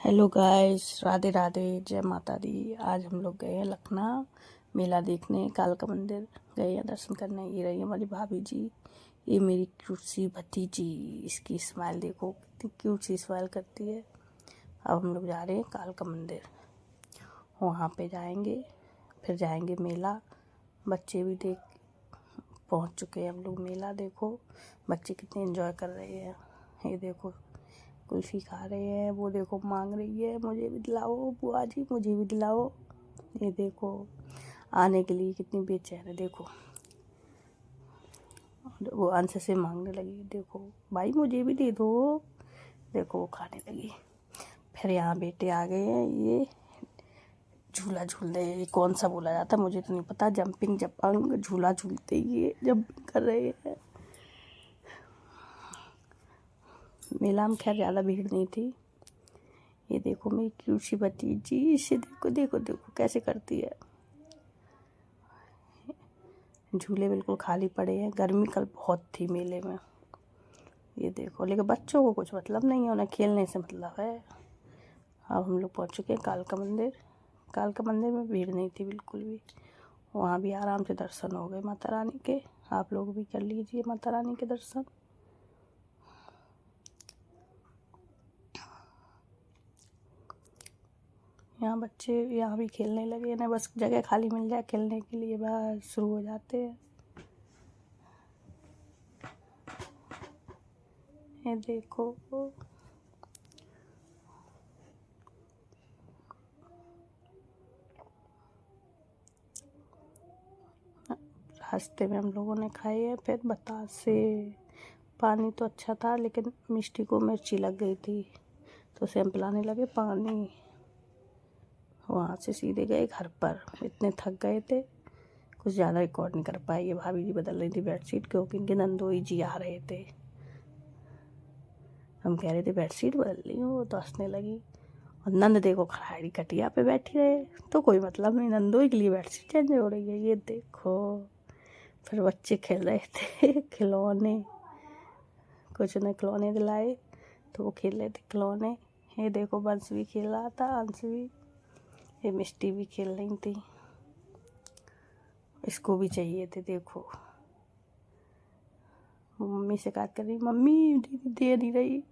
Hello guys, Radhe Radhe, जय माता दी। आज हम लोग गए हैं लखनऊ मेला देखने, कालका मंदिर गए हैं दर्शन करने। ये रही हमारी भाभी जी, ये मेरी क्यूट सी भतीजी। इसकी स्माइल देखो, कितनी क्यूट सी स्माइल करती है। अब हम लोग जा रहे हैं कालका मंदिर, वहाँ पे जाएंगे, फिर जाएंगे मेला। बच्चे भी पहुँच चुके हैं हम लोग। मेला देखो बच्चे कितने एंजॉय कर रहे हैं। ये देखो कुल्फी खा रहे हैं, वो देखो मांग रही है मुझे भी दिलाओ बुआ जी, मुझे भी दिलाओ। ये देखो आने के लिए कितनी बेचैन है। देखो वो अंश से मांगने लगी, देखो भाई मुझे भी दे दो। देखो वो खाने लगी। फिर यहाँ बेटे आ गए हैं, ये झूला झूल रहे हैं। ये कौन सा बोला जाता है मुझे तो नहीं पता। जंपिंग जपंग झूला झूलते ये जंपिंग कर रहे हैं। मेला में खैर ज़्यादा भीड़ नहीं थी। ये देखो मेरी क्यूट सी भतीजी, इसे देखो देखो देखो कैसे करती है। झूले बिल्कुल खाली पड़े हैं, गर्मी कल बहुत थी मेले में। ये देखो, लेकिन बच्चों को कुछ मतलब नहीं है, उन्हें खेलने से मतलब है। अब हम लोग पहुंच चुके हैं कालका मंदिर। कालका मंदिर में भीड़ नहीं थी बिल्कुल भी, वहाँ भी आराम से दर्शन हो गए माता रानी के। आप लोग भी कर लीजिए माता रानी के दर्शन। यहाँ बच्चे यहाँ भी खेलने लगे ना, बस जगह खाली मिल जाए खेलने के लिए बस शुरू हो जाते हैं। ये देखो रास्ते में हम लोगों ने खाए हैं। फिर बतासे, पानी तो अच्छा था लेकिन मिष्टी को मिर्ची लग गई थी तो उसे हम पिलाने लगे पानी। वहाँ से सीधे गए घर पर, इतने थक गए थे कुछ ज़्यादा रिकॉर्ड नहीं कर पाए। ये भाभी जी बदल रही थी बेडशीट, क्योंकि इनके नंदोई जी आ रहे थे। हम कह रहे थे बेडशीट बदल रही हूँ, वो तो हंसने लगी। और नंद देखो खड़ी खटिया पे बैठी रहे, तो कोई मतलब नहीं, नंदोई के लिए बेडशीट चेंज हो रही है। ये देखो फिर बच्चे खेल रहे थे खिलौने, कुछ उन्हें खिलौने दिलाए तो वो खेल रहे थे खिलौने। ये देखो बंश भी खेल रहा था, अंश भी, ये मिष्टी भी खेल रही थी, इसको भी चाहिए थे। देखो मम्मी से कहा कर रही, मम्मी दीदी दे नहीं रही।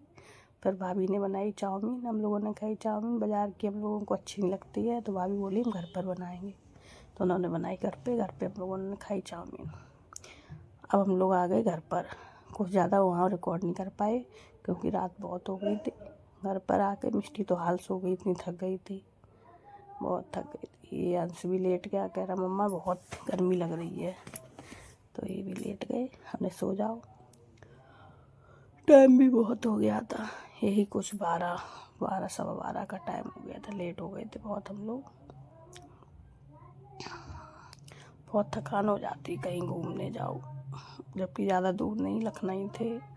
फिर भाभी ने बनाई चाउमीन, हम लोगों ने खाई चाउमीन। बाज़ार की हम लोगों को अच्छी नहीं लगती है, तो भाभी बोली हम घर पर बनाएंगे, तो उन्होंने बनाई घर पे हम लोगों ने खाई चाउमीन। अब हम लोग आ गए घर पर। कुछ ज़्यादा वहाँ रिकॉर्ड नहीं कर पाए क्योंकि रात बहुत हो गई थी। घर पर आके मिष्टी तो हाल सो गई, इतनी थक गई थी, बहुत थक गई थी। ये अंश भी लेट गया, कह रहा मम्मा बहुत गर्मी लग रही है, तो ये भी लेट गए। हमने सो जाओ, टाइम भी बहुत हो गया था, यही कुछ 12 सवा 12 का टाइम हो गया था। लेट हो गए थे बहुत हम लोग। बहुत थकान हो जाती कहीं घूमने जाओ, जबकि ज़्यादा दूर नहीं, लखनऊ थे।